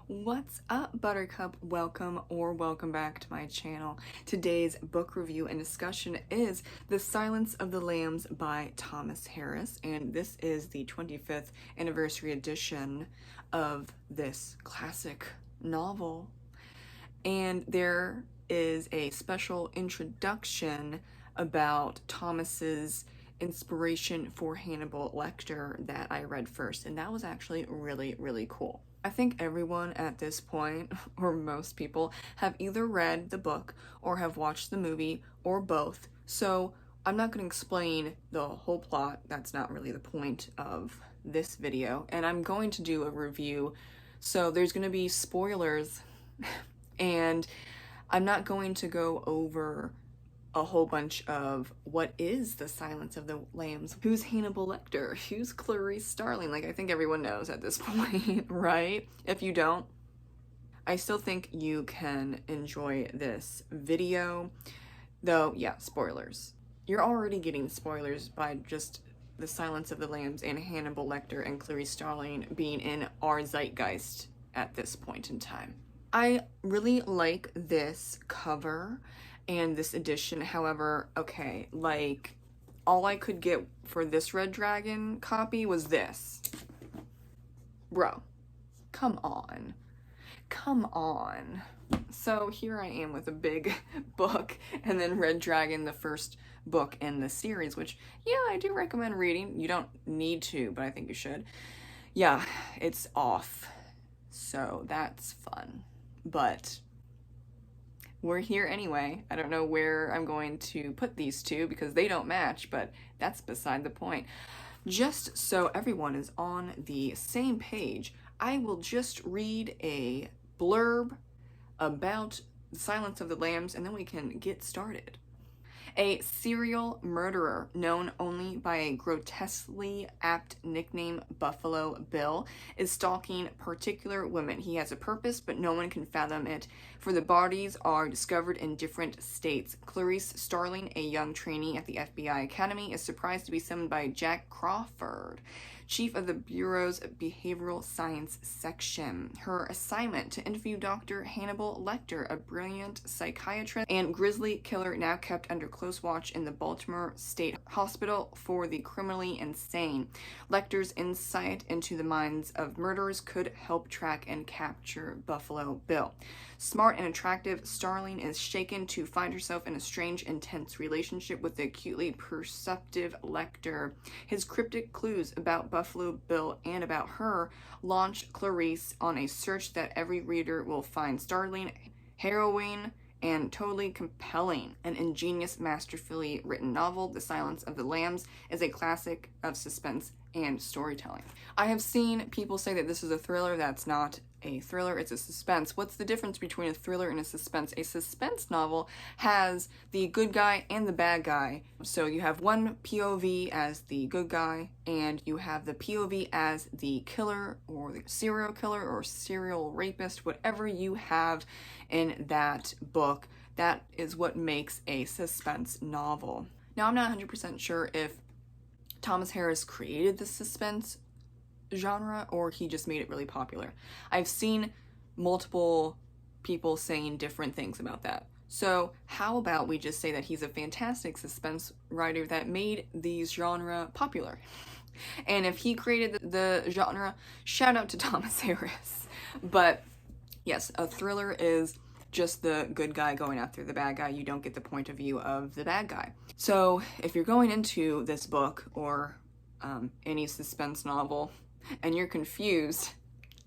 What's up, Buttercup? Welcome back to my channel. Today's book review and discussion is The Silence of the Lambs by Thomas Harris, and this is the 25th anniversary edition of this classic novel. And there is a special introduction about Thomas's inspiration for Hannibal Lecter that I read first, and that was actually really cool. I think everyone at this point, or most people, have either read the book or have watched the movie or both, so I'm not going to explain the whole plot. That's not really the point of this video, and I'm going to do a review, so there's going to be spoilers and I'm not going to go over a whole bunch of what is The Silence of the Lambs, who's Hannibal Lecter, who's Clarice Starling. Like, I think everyone knows at this point, right? If you don't, I still think you can enjoy this video, though, yeah, spoilers. You're already getting spoilers by just The Silence of the Lambs and Hannibal Lecter and Clarice Starling being in our zeitgeist at this point in time. I really like this cover and this edition. However, okay, like, all I could get for this Red Dragon copy was this. Bro, come on. So here I am with a big book, and then Red Dragon, the first book in the series, which, yeah, I do recommend reading. You don't need to, but I think you should. Yeah, it's off, so that's fun. But we're here anyway. I don't know where I'm going to put these two because they don't match, but that's beside the point. Just so everyone is on the same page, I will just read a blurb about The Silence of the Lambs and then we can get started. A serial murderer known only by a grotesquely apt nickname Buffalo Bill is stalking particular women. He has a purpose, but no one can fathom it, for the bodies are discovered in different states. Clarice Starling, a young trainee at the FBI Academy, is surprised to be summoned by Jack Crawford, chief of the Bureau's Behavioral Science Section. Her assignment to interview Dr. Hannibal Lecter, a brilliant psychiatrist and grisly killer now kept under close watch in the Baltimore State Hospital for the criminally insane. Lecter's insight into the minds of murderers could help track and capture Buffalo Bill. Smart and attractive, Starling is shaken to find herself in a strange, intense relationship with the acutely perceptive Lecter. His cryptic clues about Buffalo Bill and about her launch Clarice on a search that every reader will find startling, harrowing, and totally compelling. An ingenious, masterfully written novel, The Silence of the Lambs is a classic of suspense and storytelling. I have seen people say that this is a thriller. That's not a thriller, it's a suspense. What's the difference between a thriller and a suspense? A suspense novel has the good guy and the bad guy. So you have one POV as the good guy, and you have the POV as the killer, or the serial killer, or serial rapist, whatever you have in that book. That is what makes a suspense novel. Now, I'm not 100% sure if Thomas Harris created the suspense genre or he just made it really popular. I've seen multiple people saying different things about that. So how about we just say that he's a fantastic suspense writer that made these genre popular? And if he created the genre, shout out to Thomas Harris. But yes, a thriller is just the good guy going after the bad guy. You don't get the point of view of the bad guy. So if you're going into this book or any suspense novel and you're confused,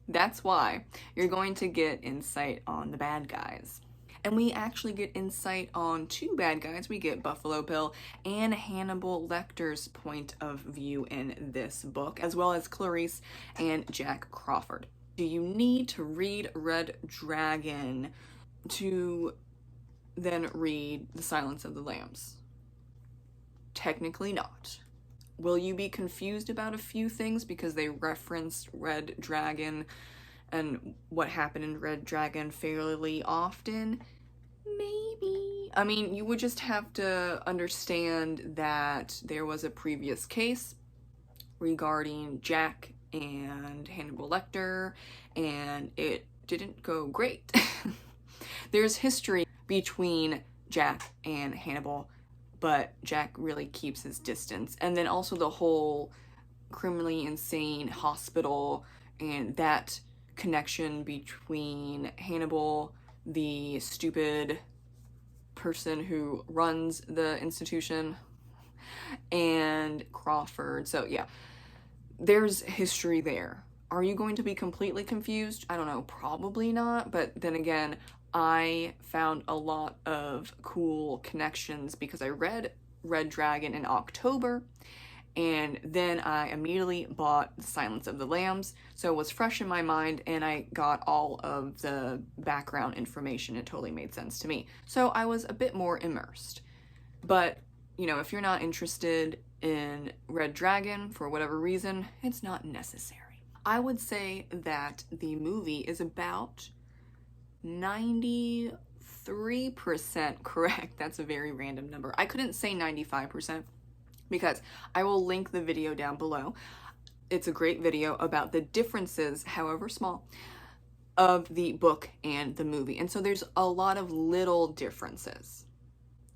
that's why. You're going to get insight on the bad guys. And we actually get insight on two bad guys. We get Buffalo Bill and Hannibal Lecter's point of view in this book, as well as Clarice and Jack Crawford. Do you need to read Red Dragon to then read The Silence of the Lambs? Technically not. Will you be confused about a few things because they referenced Red Dragon and what happened in Red Dragon fairly often? Maybe. I mean, you would just have to understand that there was a previous case regarding Jack and Hannibal Lecter, and it didn't go great. There's history between Jack and Hannibal, but Jack really keeps his distance. And then also the whole criminally insane hospital and that connection between Hannibal, the stupid person who runs the institution, and Crawford. So yeah, there's history there. Are you going to be completely confused? I don't know, probably not, but then again, I found a lot of cool connections because I read Red Dragon in October, and then I immediately bought Silence of the Lambs, so it was fresh in my mind, and I got all of the background information. It totally made sense to me. So I was a bit more immersed. But, you know, if you're not interested in Red Dragon for whatever reason, it's not necessary. I would say that the movie is about 93% correct. That's a very random number. I couldn't say 95% because I will link the video down below. It's a great video about the differences, however small, of the book and the movie. And so there's a lot of little differences,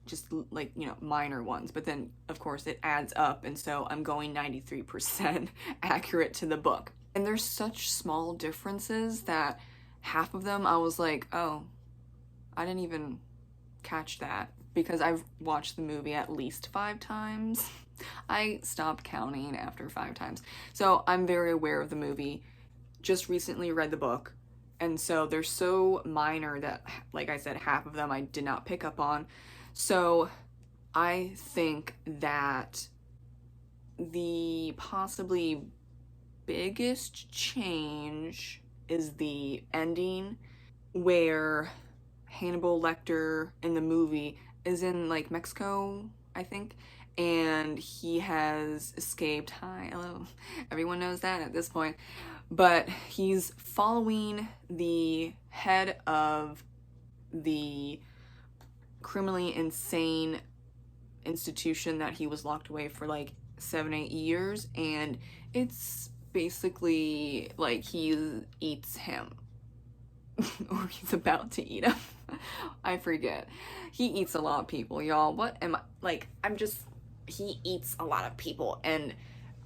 just like, you know, minor ones, but then of course it adds up, and so I'm going 93% accurate to the book. And there's such small differences that half of them I was like, oh, I didn't even catch that, because I've watched the movie at least 5 times. I stopped counting after 5 times. So I'm very aware of the movie, just recently read the book, and so they're so minor that, like I said, half of them I did not pick up on. So I think that the possibly biggest change is the ending, where Hannibal Lecter in the movie is in like Mexico, I think, and he has escaped. Hi, hello, everyone knows that at this point, but he's following the head of the criminally insane institution that he was locked away for like 7-8 years, and it's basically like he eats him or he's about to eat him. I forget. He eats a lot of people, y'all. What am I like? He eats a lot of people, and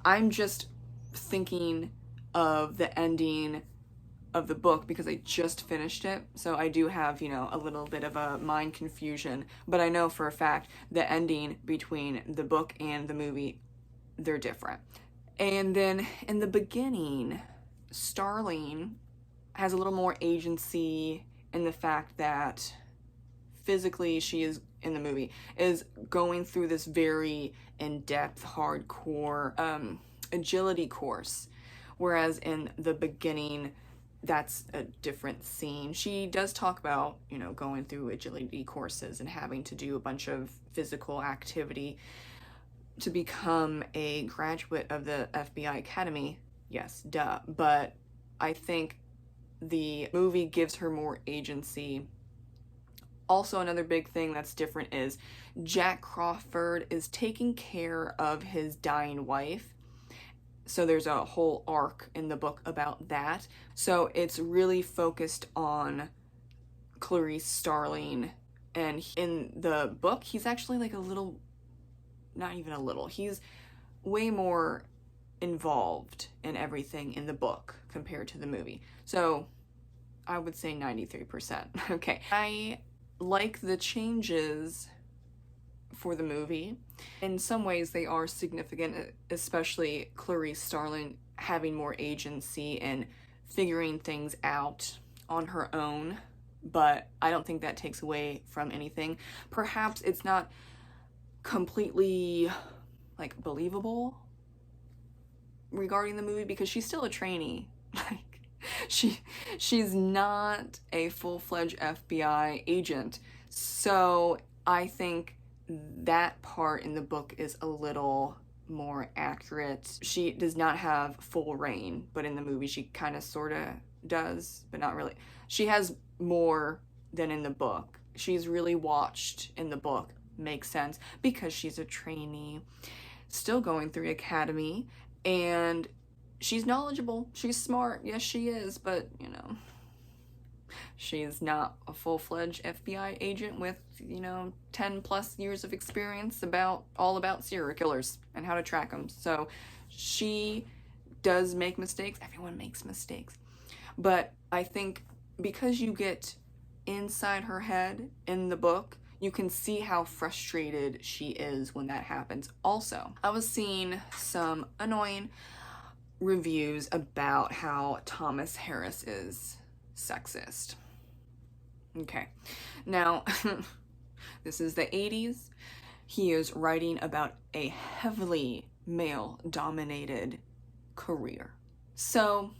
I'm just thinking of the ending of the book because I just finished it, so I do have, you know, a little bit of a mind confusion, but I know for a fact the ending between the book and the movie, they're different. And then in the beginning, Starling has a little more agency in the fact that physically she is, in the movie, is going through this very in-depth, hardcore agility course, whereas in the beginning, that's a different scene. She does talk about, you know, going through agility courses and having to do a bunch of physical activity to become a graduate of the FBI Academy. Yes, duh. But I think the movie gives her more agency. Also, another big thing that's different is Jack Crawford is taking care of his dying wife. So there's a whole arc in the book about that. So it's really focused on Clarice Starling. And in the book, he's actually like a little, not even a little, he's way more involved in everything in the book compared to the movie. So I would say 93%. Okay. I like the changes for the movie. In some ways they are significant, especially Clarice Starling having more agency and figuring things out on her own, but I don't think that takes away from anything. Perhaps it's not completely like believable regarding the movie because she's still a trainee. Like she's not a full-fledged FBI agent. So I think that part in the book is a little more accurate. She does not have full reign, but in the movie she kind of sort of does, but not really. She has more than in the book. She's really watched in the book. Makes sense because she's a trainee, still going through academy, and she's knowledgeable. She's smart. Yes, she is, but you know, She's not a full-fledged FBI agent with, 10 plus years of experience all about serial killers and how to track them. So she does make mistakes. Everyone makes mistakes. But I think because you get inside her head in the book, you can see how frustrated she is when that happens. Also, I was seeing some annoying reviews about how Thomas Harris is sexist. Okay, now, this is the 80s. He is writing about a heavily male-dominated career. So,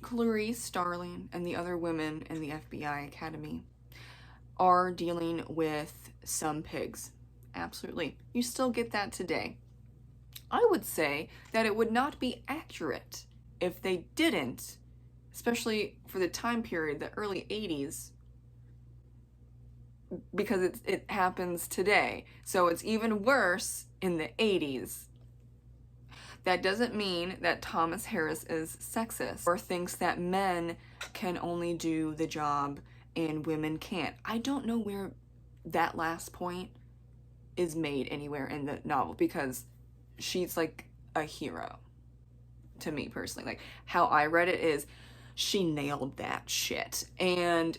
Clarice Starling and the other women in the FBI Academy are dealing with some pigs. Absolutely. You still get that today. I would say that it would not be accurate if they didn't, especially for the time period, the early 80s, because it happens today. So it's even worse in the 80s. That doesn't mean that Thomas Harris is sexist or thinks that men can only do the job and women can't. I don't know where that last point is made anywhere in the novel, because she's like a hero to me personally. Like, how I read it is she nailed that shit. And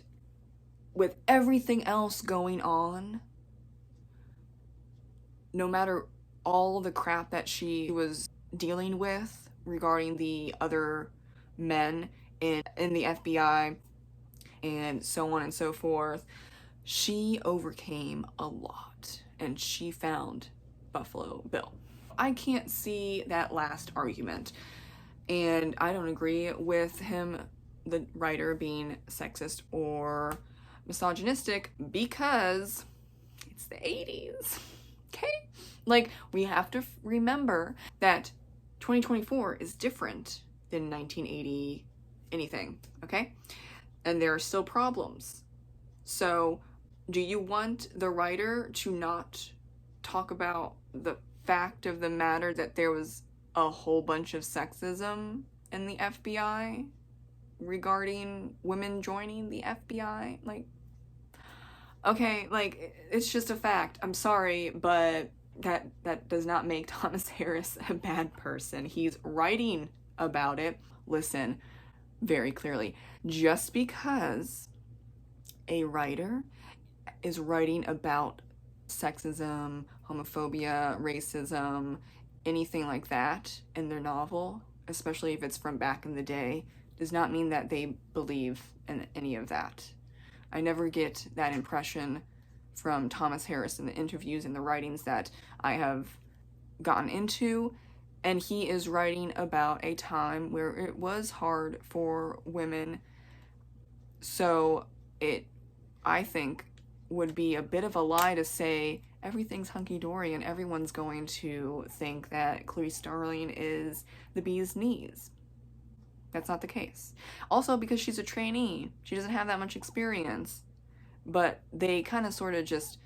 with everything else going on, no matter all the crap that she was dealing with regarding the other men in the FBI and so on and so forth, she overcame a lot and she found Buffalo Bill. I can't see that last argument, and I don't agree with him, the writer, being sexist or misogynistic, because it's the 80s, okay? Like, we have to remember that 2024 is different than 1980 anything, okay? And there are still problems. So, do you want the writer to not talk about the fact of the matter that there was a whole bunch of sexism in the FBI regarding women joining the FBI? Like, okay, like, it's just a fact. I'm sorry, but that does not make Thomas Harris a bad person. He's writing about it. Listen very clearly. Just because a writer is writing about sexism, homophobia, racism, anything like that in their novel, especially if it's from back in the day, does not mean that they believe in any of that. I never get that impression from Thomas Harris in the interviews and the writings that I have gotten into. And he is writing about a time where it was hard for women. So it, I think, would be a bit of a lie to say everything's hunky-dory and everyone's going to think that Clarice Starling is the bee's knees. That's not the case. Also, because she's a trainee, she doesn't have that much experience, but they kind of sort of just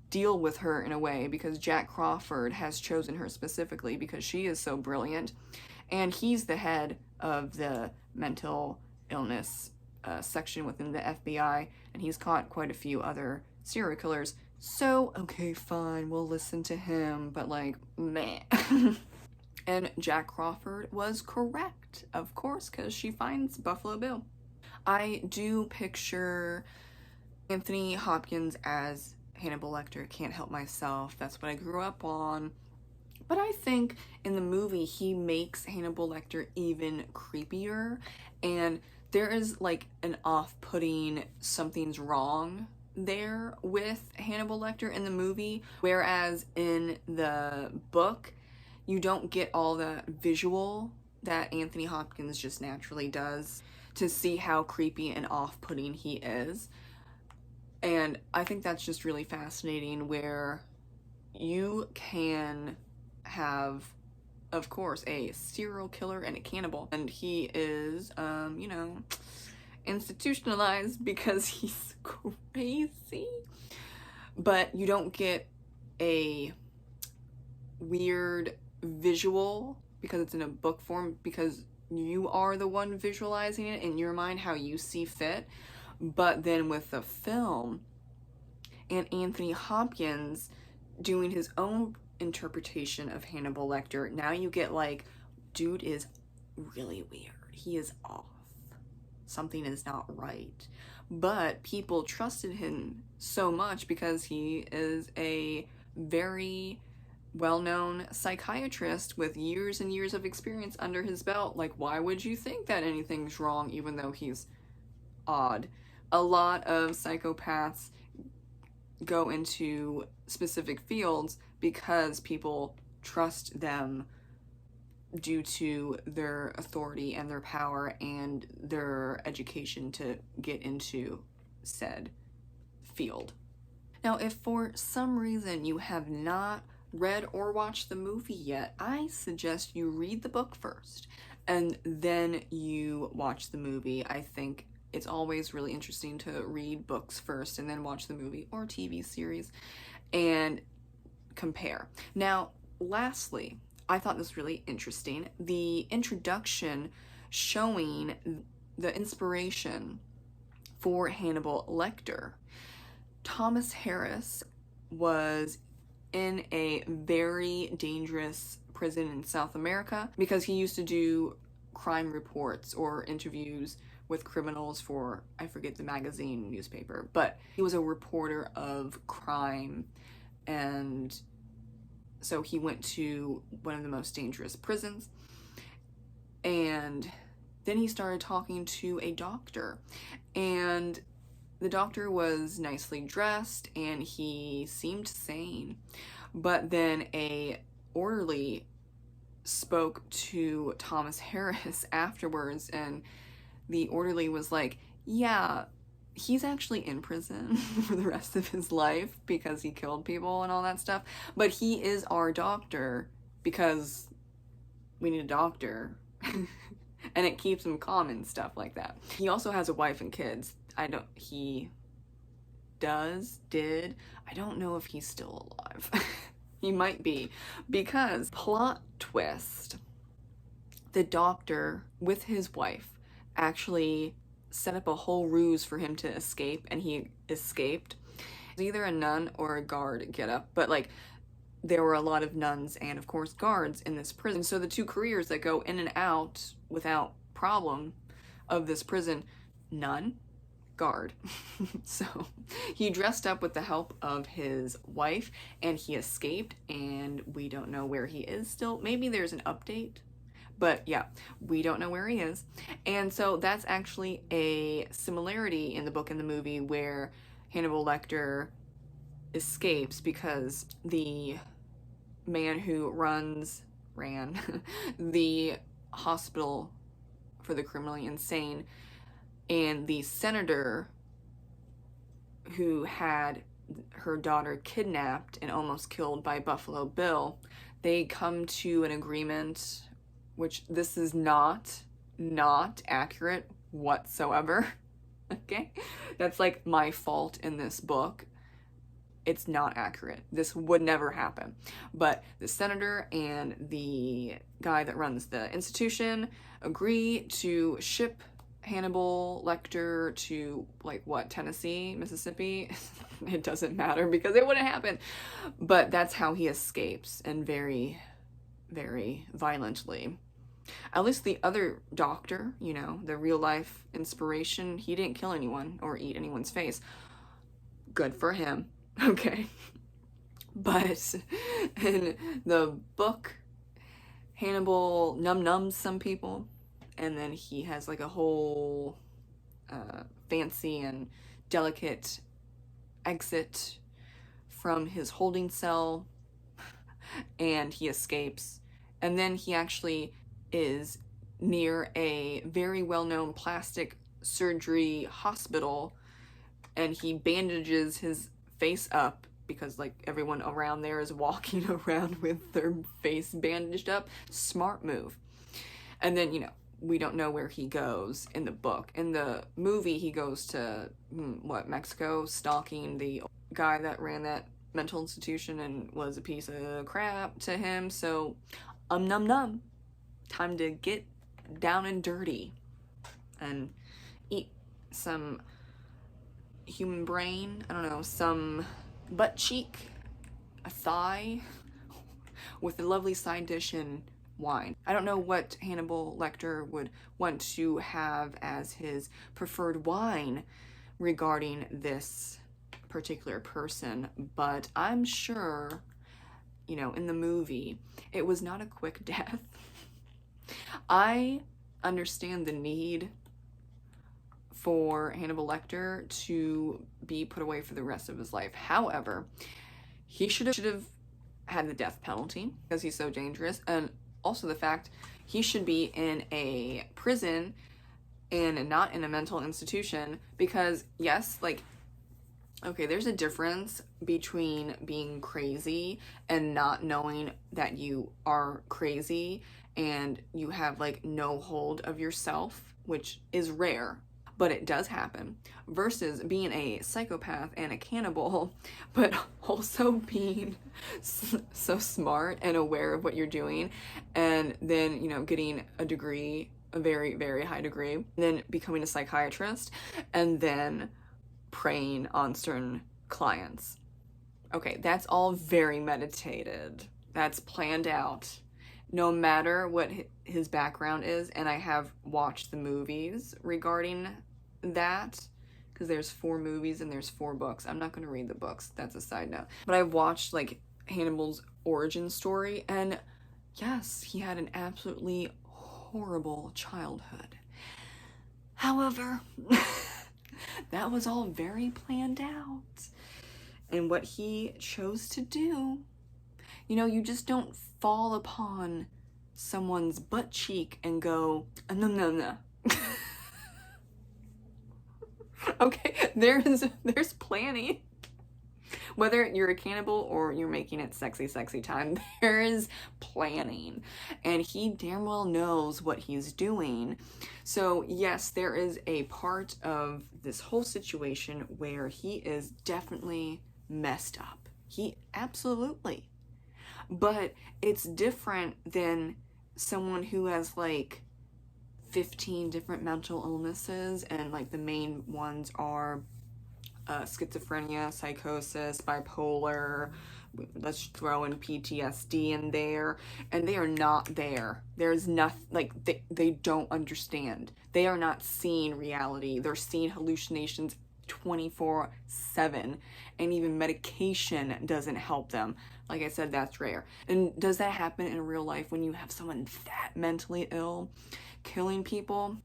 deal with her in a way because Jack Crawford has chosen her specifically because she is so brilliant, and he's the head of the mental illness section within the FBI, and he's caught quite a few other serial killers. So, okay, fine, we'll listen to him, but like, meh. And Jack Crawford was correct, of course, because she finds Buffalo Bill. I do picture Anthony Hopkins as Hannibal Lecter. Can't help myself. That's what I grew up on. But I think in the movie, he makes Hannibal Lecter even creepier. And there is like an off-putting something's wrong there with Hannibal Lecter in the movie. Whereas in the book, you don't get all the visual that Anthony Hopkins just naturally does to see how creepy and off-putting he is. And I think that's just really fascinating, where you can have, of course, a serial killer and a cannibal, and he is, institutionalized because he's crazy, but you don't get a weird visual because it's in a book form, because you are the one visualizing it in your mind how you see fit. But then with the film and Anthony Hopkins doing his own interpretation of Hannibal Lecter, now you get like, dude is really weird. He is off. Something is not right. But people trusted him so much because he is a very well-known psychiatrist with years and years of experience under his belt. Like, why would you think that anything's wrong even though he's odd? A lot of psychopaths go into specific fields because people trust them due to their authority and their power and their education to get into said field. Now, if for some reason you have not read or watched the movie yet, I suggest you read the book first and then you watch the movie. I think it's always really interesting to read books first and then watch the movie or TV series and compare. Now, lastly, I thought this really interesting. The introduction showing the inspiration for Hannibal Lecter. Thomas Harris was in a very dangerous prison in South America because he used to do crime reports or interviews with criminals for, I forget the magazine, newspaper, but he was a reporter of crime, and so he went to one of the most dangerous prisons, and then he started talking to a doctor, and the doctor was nicely dressed and he seemed sane, but then a orderly spoke to Thomas Harris afterwards, and the orderly was like, yeah, he's actually in prison for the rest of his life because he killed people and all that stuff, but he is our doctor because we need a doctor. And it keeps him calm and stuff like that. He also has a wife and kids. I don't know if he's still alive. He might be, because plot twist, the doctor with his wife actually set up a whole ruse for him to escape, and he escaped. Either a nun or a guard get up, but like there were a lot of nuns and of course guards in this prison, so the two careers that go in and out without problem of this prison, nun, guard. So he dressed up with the help of his wife and he escaped, and we don't know where he is still. Maybe there's an update, but yeah, we don't know where he is. And so that's actually a similarity in the book and the movie, where Hannibal Lecter escapes because the man who ran the hospital for the criminally insane and the senator who had her daughter kidnapped and almost killed by Buffalo Bill, they come to an agreement, which this is not accurate whatsoever. Okay? That's like my fault in this book. It's not accurate. This would never happen. But the senator and the guy that runs the institution agree to ship Hannibal Lecter to, like, what, Tennessee, Mississippi? It doesn't matter because it wouldn't happen. But that's how he escapes, and very, very violently. At least the other doctor, you know, the real life inspiration, he didn't kill anyone or eat anyone's face. Good for him. Okay. But in the book, Hannibal nums some people, and then he has like a whole fancy and delicate exit from his holding cell, and he escapes. And then he actually is near a very well-known plastic surgery hospital, and he bandages his face up because like everyone around there is walking around with their face bandaged up. Smart move. And then, you know, we don't know where he goes in the book. In the movie, he goes to, Mexico, stalking the guy that ran that mental institution and was a piece of crap to him. So, num. Time to get down and dirty and eat some human brain, I don't know, some butt cheek, a thigh, with a lovely side dish and wine. I don't know what Hannibal Lecter would want to have as his preferred wine regarding this particular person, but I'm sure, you know, in the movie, it was not a quick death. I understand the need for Hannibal Lecter to be put away for the rest of his life. However, he should have had the death penalty because he's so dangerous, and also the fact he should be in a prison and not in a mental institution because, yes, like, okay, there's a difference between being crazy and not knowing that you are crazy and you have like no hold of yourself, which is rare, but it does happen, versus being a psychopath and a cannibal, but also being so smart and aware of what you're doing, and then, you know, getting a degree, a very, very high degree, and then becoming a psychiatrist, and then preying on certain clients. Okay, that's all very meditated. That's planned out. No matter what his background is, and I have watched the movies regarding that, because there's 4 movies and there's 4 books. I'm not going to read the books, that's a side note. But I've watched like Hannibal's origin story, and yes, he had an absolutely horrible childhood. However, that was all very planned out. And what he chose to do, you know, you just don't fall upon someone's butt cheek and go, no. Okay, there's planning. Whether you're a cannibal or you're making it sexy time, there is planning. And he damn well knows what he's doing. So yes, there is a part of this whole situation where he is definitely messed up. He absolutely. But it's different than someone who has like 15 different mental illnesses, and like the main ones are schizophrenia, psychosis, bipolar, let's throw in PTSD in there, and they are not there. There's nothing, like, they don't understand. They are not seeing reality. They're seeing hallucinations 24/7, and even medication doesn't help them. Like I said, that's rare. And does that happen in real life when you have someone that mentally ill killing people?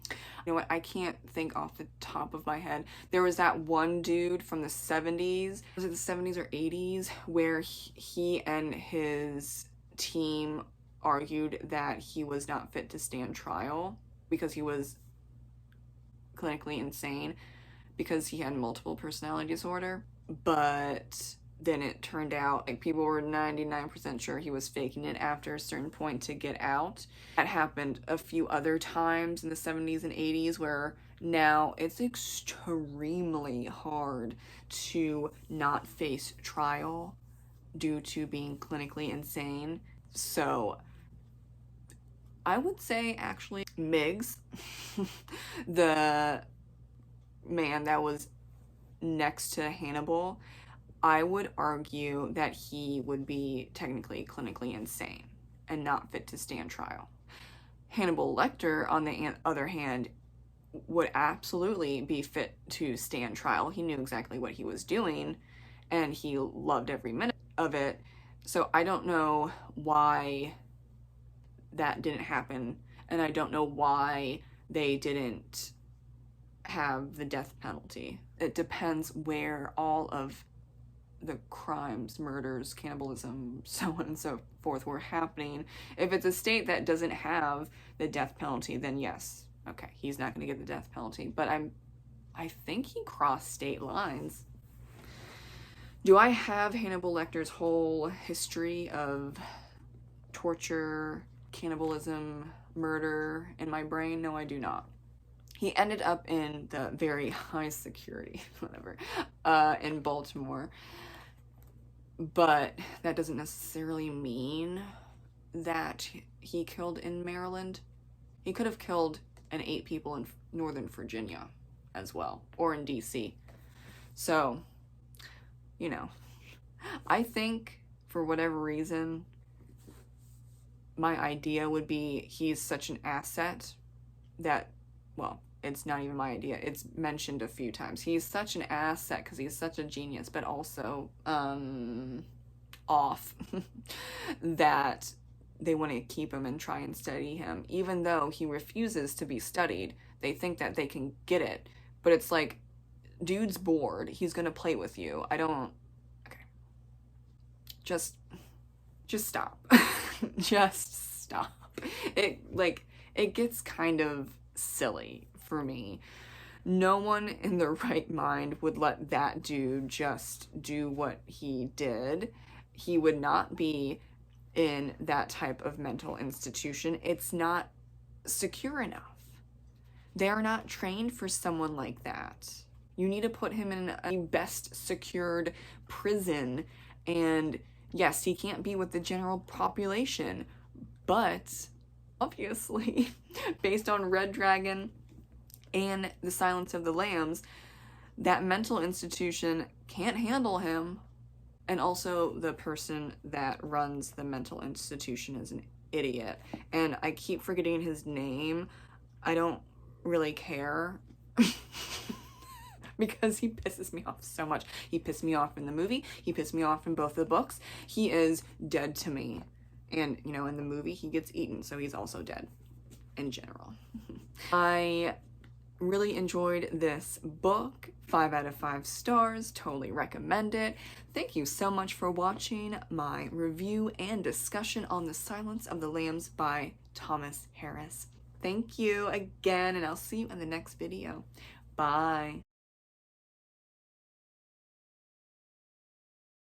You know what, I can't think off the top of my head. There was that one dude from the 70s, was it the 70s or 80s, where he and his team argued that he was not fit to stand trial because he was clinically insane, because he had multiple personality disorder. But then it turned out like people were 99% sure he was faking it after a certain point to get out. That happened a few other times in the 70s and 80s, where now it's extremely hard to not face trial due to being clinically insane. So I would say actually Miggs, the man that was next to Hannibal, I would argue that he would be technically clinically insane and not fit to stand trial. Hannibal Lecter, on the other hand, would absolutely be fit to stand trial. He knew exactly what he was doing, and he loved every minute of it. So I don't know why that didn't happen, and I don't know why they didn't have the death penalty. It depends where all of the crimes, murders, cannibalism, so on and so forth were happening. If it's a state that doesn't have the death penalty, then yes, okay, he's not going to get the death penalty. But I think he crossed state lines. Do I have Hannibal Lecter's whole history of torture, cannibalism, murder in my brain? No, I do not. He ended up in the very high security, whatever, in Baltimore. But that doesn't necessarily mean that he killed in Maryland. He could have killed and 8 people in Northern Virginia as well, or in DC. So, you know, I think for whatever reason, my idea would be he's such an asset that, well, it's not even my idea. It's mentioned a few times. He's such an asset because he's such a genius, but also off that they want to keep him and try and study him. Even though he refuses to be studied, they think that they can get it. But it's like, dude's bored. He's going to play with you. I don't... Okay. Just stop. Just stop. It gets kind of silly for me. No one in their right mind would let that dude just do what he did. He would not be in that type of mental institution. It's not secure enough. They are not trained for someone like that. You need to put him in a best secured prison. And yes, he can't be with the general population, but obviously, based on Red Dragon and The Silence of the Lambs, that mental institution can't handle him. And also the person that runs the mental institution is an idiot. And I keep forgetting his name. I don't really care because he pisses me off so much. He pissed me off in the movie. He pissed me off in both the books. He is dead to me. And, you know, in the movie, he gets eaten, so he's also dead in general. I really enjoyed this book. 5 out of 5 stars. Totally recommend it. Thank you so much for watching my review and discussion on The Silence of the Lambs by Thomas Harris. Thank you again, and I'll see you in the next video. Bye.